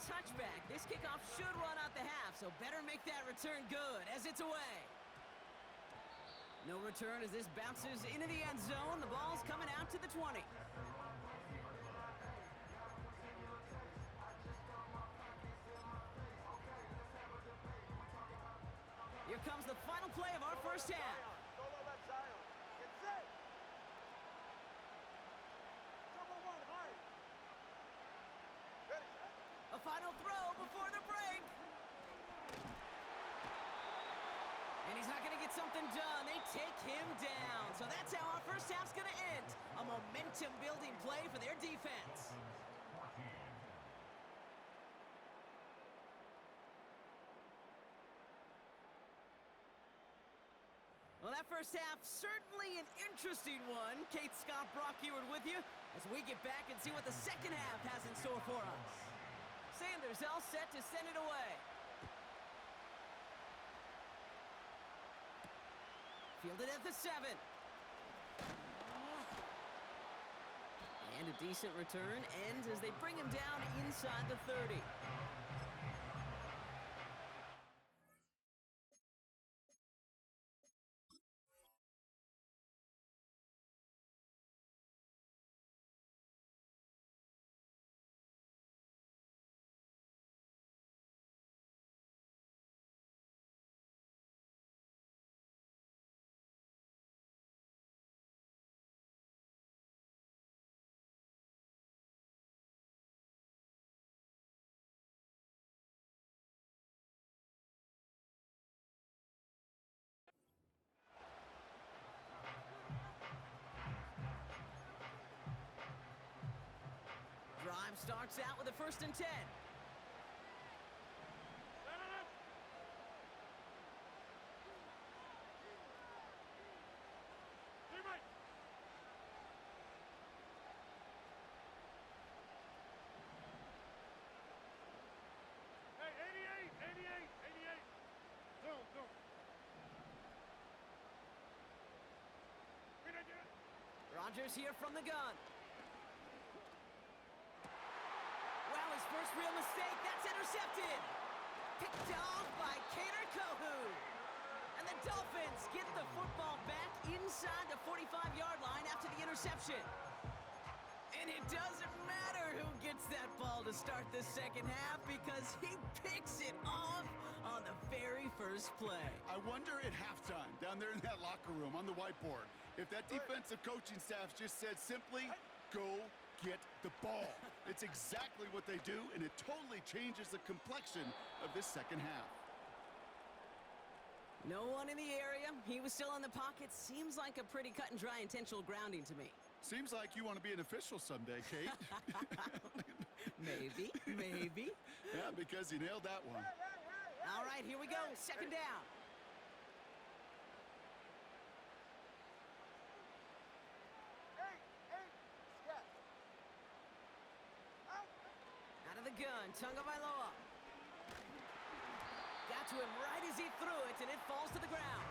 touchback. This kickoff should run out the half, so better make that return good as it's away. No return as this bounces into the end zone. The ball's coming out to the 20. Here comes the final play of our first half. A final throw before the break. And he's not going to get something done. They take him down. So that's how our first half's going to end. A momentum-building play for their defense. Well, that first half, certainly an interesting one. Kate Scott, Brock Eward with you as we get back and see what the second half has in store for us. Sanders all set to send it away. Fielded at the 7. And a decent return ends as they bring him down inside the 30. Drive starts out with a 1st and 10. Hey, 88. Zoom. Rodgers here from the gun. Wow, his first real mistake. That's intercepted. Picked off by Kader Kohu. And the Dolphins get the football back inside the 45-yard line after the interception. And it doesn't matter who gets that ball to start the second half because he picks it off on the very first play. I wonder at halftime, down there in that locker room on the whiteboard, if that defensive coaching staff just said simply, go get the ball. It's exactly what they do, and it totally changes the complexion of this second half. No one in the area. He was still in the pocket. Seems like a pretty cut and dry intentional grounding to me. Seems like you want to be an official someday, Kate. Maybe. Yeah, because you nailed that one. All right, here we go. Second down. Out of the gun, Tagovailoa. Got to him right as he threw it, and it falls to the ground.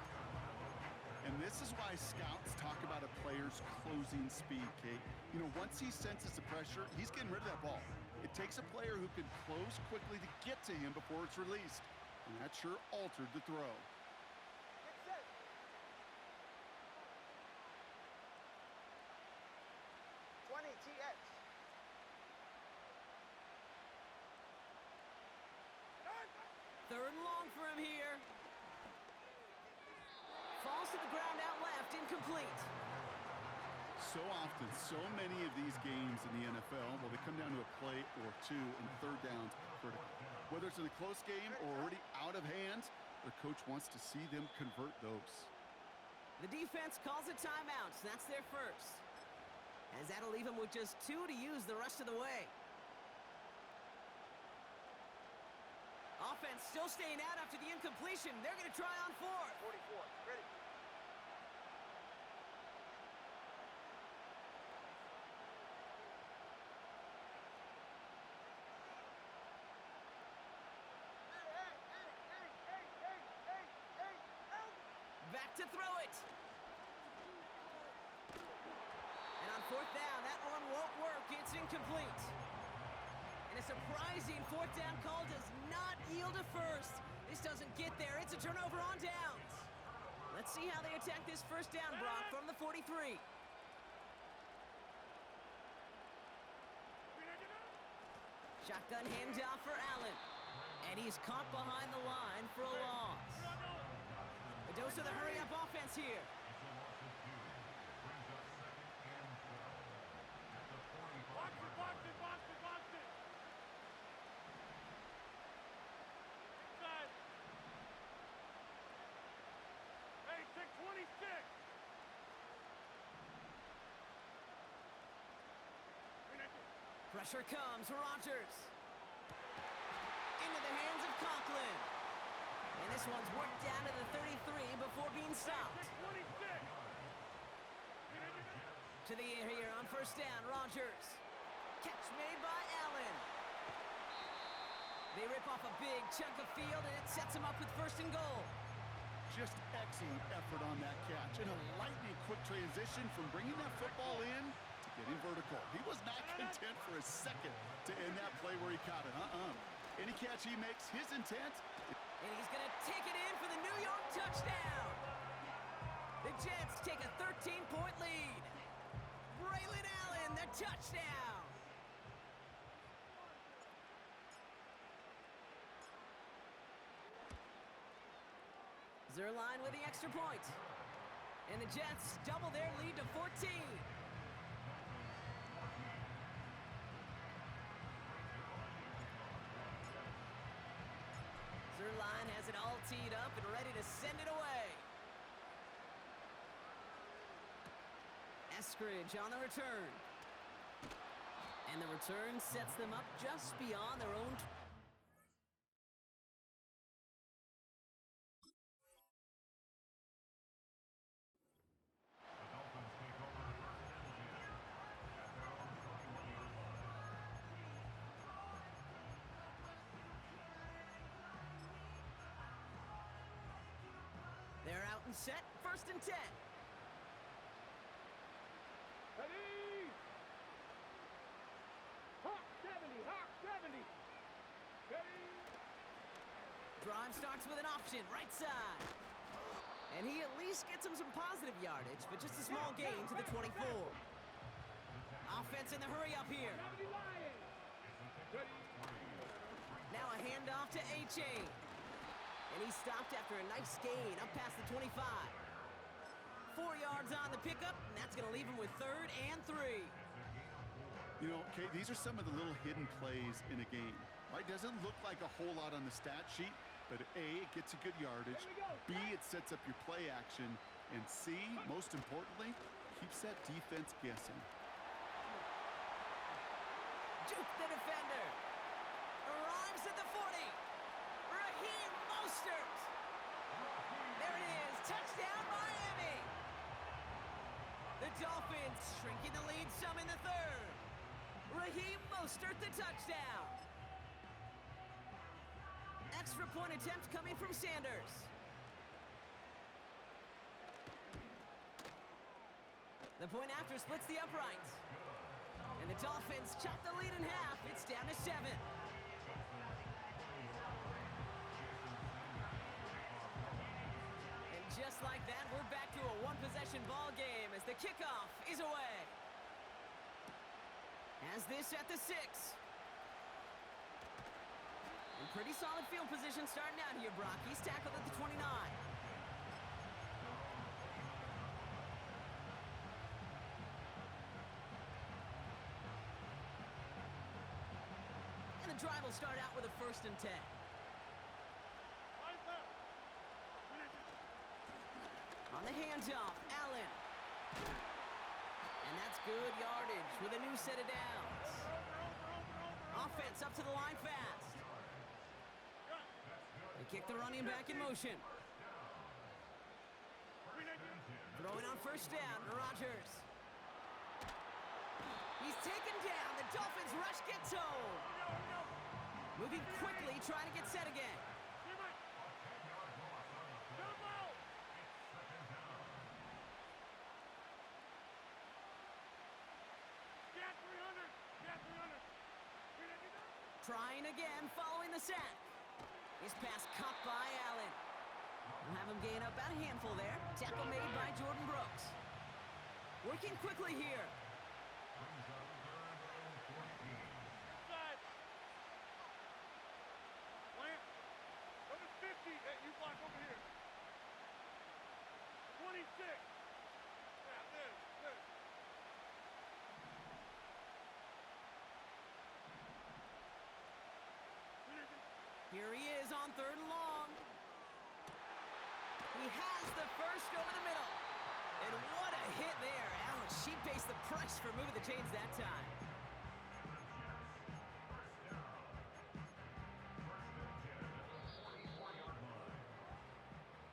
And this is why scouts talk about a player's closing speed, Kate. You know, once he senses the pressure, he's getting rid of that ball. It takes a player who can close quickly to get to him before it's released. And that sure altered the throw. 20 TX. Third and long for him here. Falls to the ground out left, incomplete. So often, so many of these games in the NFL, well, they come down to a play or two, and third downs are critical. Whether it's in a close game or already out of hand, their coach wants to see them convert those. The defense calls a timeout. That's their first. As that'll leave them with just 2 to use the rest of the way. Offense still staying out after the incompletion. They're going to try on 4th. 44, ready. Back to throw it. And on 4th down, that one won't work. It's incomplete. And And a surprising fourth down call does not yield a first. This doesn't get there. It's a turnover on downs. Let's see how they attack this first down, Brock, from the 43. Shotgun handoff for Allen. And he's caught behind the line for a loss. A dose of the hurry-up offense here. Pressure comes, Rodgers. Into the hands of Conklin. And this one's worked down to the 33 before being stopped. To the air here on first down, Rodgers. Catch made by Allen. They rip off a big chunk of field, and it sets him up with first and goal. Just excellent effort on that catch. And a lightning quick transition from bringing that football in to getting vertical. He was not content for a second to end that play where he caught it. Any catch he makes, his intent. And he's going to take it in for the New York touchdown. The Jets take a 13-point lead. Braylon Allen, the touchdown. Zerline with the extra point. And the Jets double their lead to 14. Zerline has it all teed up and ready to send it away. Eskridge on the return. And the return sets them up just beyond their own. They're out and set, first and 10. Ready! Hawk 70, Hawk 70. Ready! Drive starts with an option, right side. And he at least gets him some positive yardage, but just a small gain to the 24. Offense in the hurry up here. 70 Lions. Ready! Now a handoff to A-Chain. And he stopped after a nice gain up past the 25. 4 yards on the pickup, and that's going to leave him with third and 3. You know, Kate, these are some of the little hidden plays in a game. Right? Doesn't look like a whole lot on the stat sheet, but A, it gets a good yardage. B, it sets up your play action. And C, most importantly, keeps that defense guessing. Juke the defender. Arrives at the 40. Raheem Mostert. There it is. Touchdown, Miami. The Dolphins shrinking the lead some in the third. Raheem Mostert, the touchdown. Extra point attempt coming from Sanders. The point after splits the uprights. And the Dolphins chop the lead in half. It's down to 7. And just like that, we're back to a one-possession ball game as the kickoff is away. Has this at the 6. And pretty solid field position starting out here, Brock. He's tackled at the 29. And the drive will start out with a first and 10. On the handoff, Allen. And that's good yardage with a new set of downs. Offense up to the line fast. They kick the running back in motion. Throwing on first down, Rodgers. He's taken down. The Dolphins rush gets home. Moving quickly, trying to get set again. Trying again following the sack. His pass caught by Allen. We'll have him gain up about a handful there. Tackle made by Jordan Brooks. Working quickly here. Side. Plant. Number 50. Hey, you block over here. 26. Yeah, good, good. Here he is on 3rd and long. He has the first over the middle. And what a hit there. Ouch, she pays the price for moving the chains that time.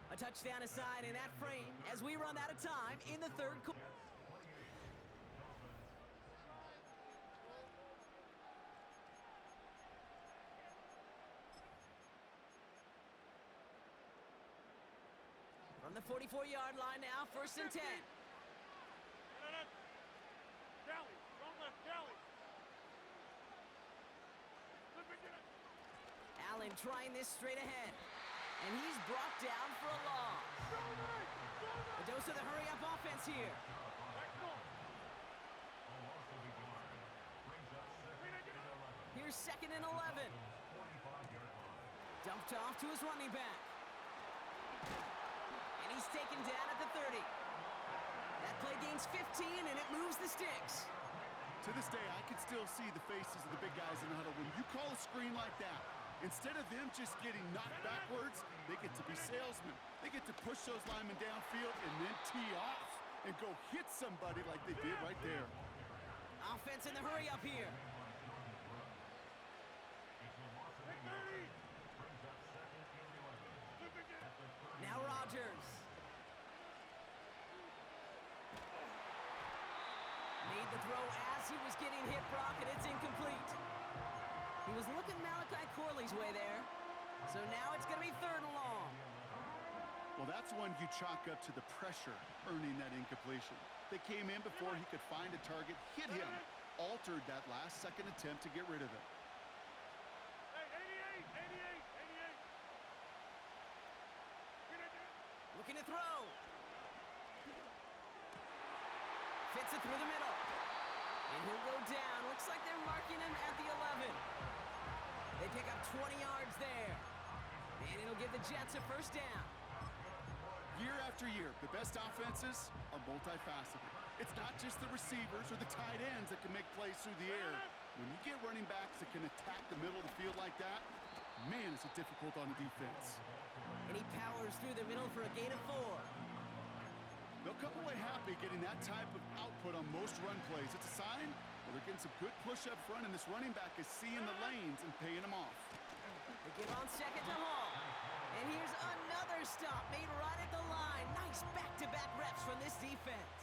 A touchdown aside in that frame as we run out of time in the 3rd quarter. From the 44-yard line now, 1st and 10. Tally. Don't let Tally. Allen trying this straight ahead. And he's brought down for a loss. A dose of the hurry-up offense here. Here's 2nd and 11. Dumped off to his running back. And he's taken down at the 30. That play gains 15, and it moves the sticks. To this day, I can still see the faces of the big guys in the huddle. When you call a screen like that, instead of them just getting knocked backwards, they get to be salesmen. They get to push those linemen downfield and then tee off and go hit somebody like they did right there. Offense in the hurry-up here. Now Rodgers. Made the throw as he was getting hit, Brock, and it's incomplete. He was looking Malachi Corley's way there. So now it's going to be 3rd and long. Well, that's one you chalk up to the pressure earning that incompletion. They came in before he could find a target, hit him, altered that last-second attempt to get rid of it. Hey, 88. Looking to throw. Fits it through the middle. And he'll go down. Looks like they're marking him at the 11. They pick up 20 yards there. And it'll give the Jets a 1st down. Year after year, the best offenses are multifaceted. It's not just the receivers or the tight ends that can make plays through the air. When you get running backs that can attack the middle of the field like that, man, is it difficult on the defense. And he powers through the middle for a gain of 4. They'll come away happy getting that type of output on most run plays. It's a sign that they're getting some good push up front, and this running back is seeing the lanes and paying them off. They give on 2nd to Hall. And here's another stop made right at the line. Nice back-to-back reps from this defense.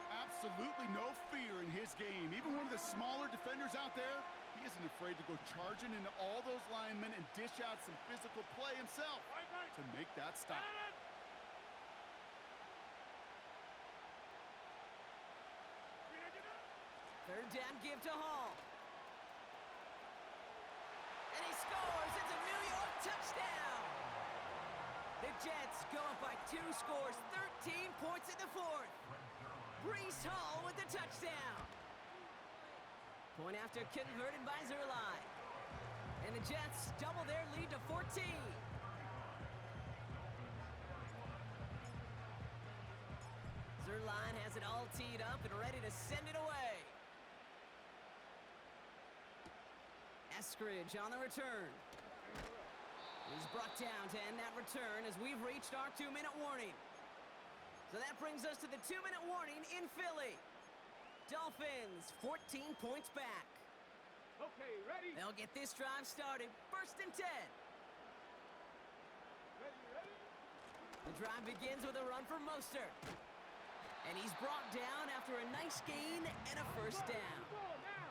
Absolutely no fear in his game. Even one of the smaller defenders out there, he isn't afraid to go charging into all those linemen and dish out some physical play himself to make that stop. 3rd down, give to Hall. And he scores. It's a New York touchdown. The Jets go up by 2 scores, 13 points in the 4th. Brees Hall with the touchdown. Point after converted by Zerline. And the Jets double their lead to 14. Zerline has it all teed up and ready to send it away. Eskridge on the return. He's brought down to end that return as we've reached our 2-minute warning. So that brings us to the 2-minute warning in Philly. Dolphins 14 points back. Okay, ready? They'll get this drive started. 1st and 10. Ready? The drive begins with a run for Mostert. And he's brought down after a nice gain and a 1st down. Ball now!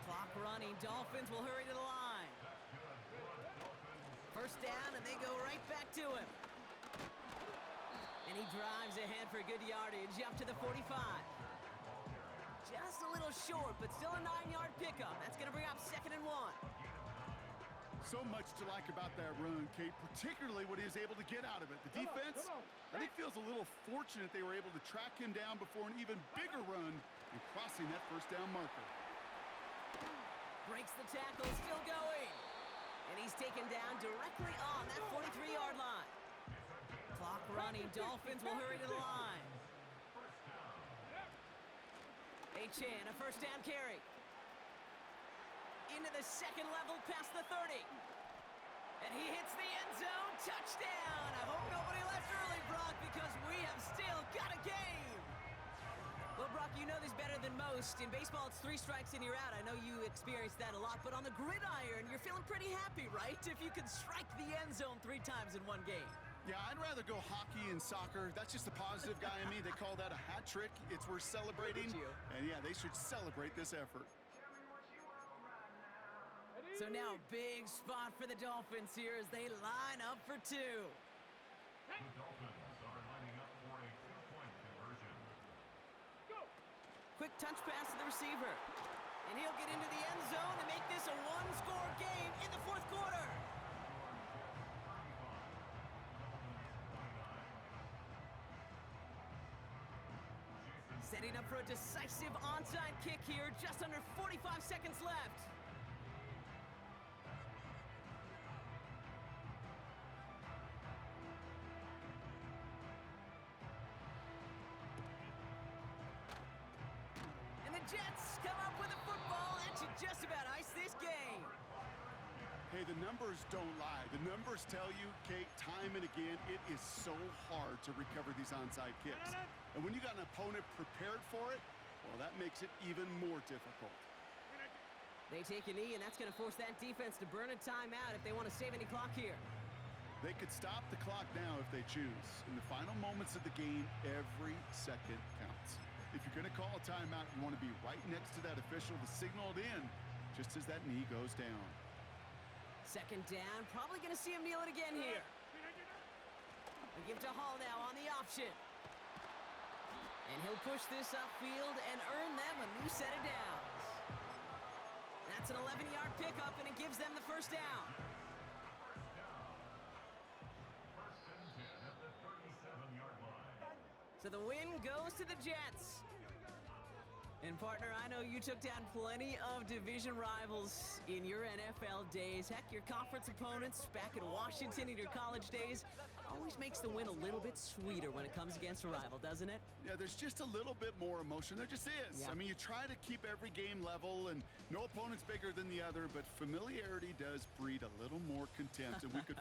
Clock running. Dolphins will hurry to the line. 1st down, and they go right back to him. And he drives ahead for good yardage up to the 45. Just a little short, but still a 9-yard pickup. That's going to bring up 2nd and 1. So much to like about that run, Kate, particularly what he was able to get out of it. The defense, I think, feels a little fortunate they were able to track him down before an even bigger run and crossing that first down marker. Breaks the tackle, still going. And he's taken down directly on that 43-yard line. Clock running, Dolphins will hurry to the line. Achan, a first down carry. Into the second level past the 30. And he hits the end zone. Touchdown! I hope nobody left early, Brock, because we have still got a game. Well, Brock, you know this better than most. In baseball, it's 3 strikes and you're out. I know you experienced that a lot, but on the gridiron, you're feeling pretty happy, right? If you can strike the end zone 3 times in one game. Yeah, I'd rather go hockey and soccer. That's just the positive guy in me. They call that a hat trick. It's worth celebrating. And yeah, they should celebrate this effort. So now, big spot for the Dolphins here as they line up for 2. The Dolphins are lining up for a 2-point conversion. Quick touch pass to the receiver. And he'll get into the end zone and make this a 1-score game in the 4th quarter. Setting up for a decisive onside kick here, just under 45 seconds left. And the Jets come up with a football and to just about ice this game. Hey, the numbers don't lie. The numbers tell you, Kate, time and again, it is so hard to recover these onside kicks. And when you got an opponent prepared for it, well, that makes it even more difficult. They take a knee, and that's going to force that defense to burn a timeout if they want to save any clock here. They could stop the clock now if they choose. In the final moments of the game, every second counts. If you're going to call a timeout, you want to be right next to that official to signal it in, just as that knee goes down. 2nd down, probably going to see him kneel it again here. They give it to Hall now on the option. And he'll push this upfield and earn them a new set of downs. That's an 11-yard pickup, and it gives them the first down. First and 10 at the 37-yard line. So the win goes to the Jets. And partner, I know you took down plenty of division rivals in your NFL days. Heck, your conference opponents back in Washington in your college days always makes the win a little bit sweeter when it comes against a rival, doesn't it? Yeah, there's just a little bit more emotion. There just is. Yeah. I mean, you try to keep every game level, and no opponent's bigger than the other, but familiarity does breed a little more contempt, and we could feel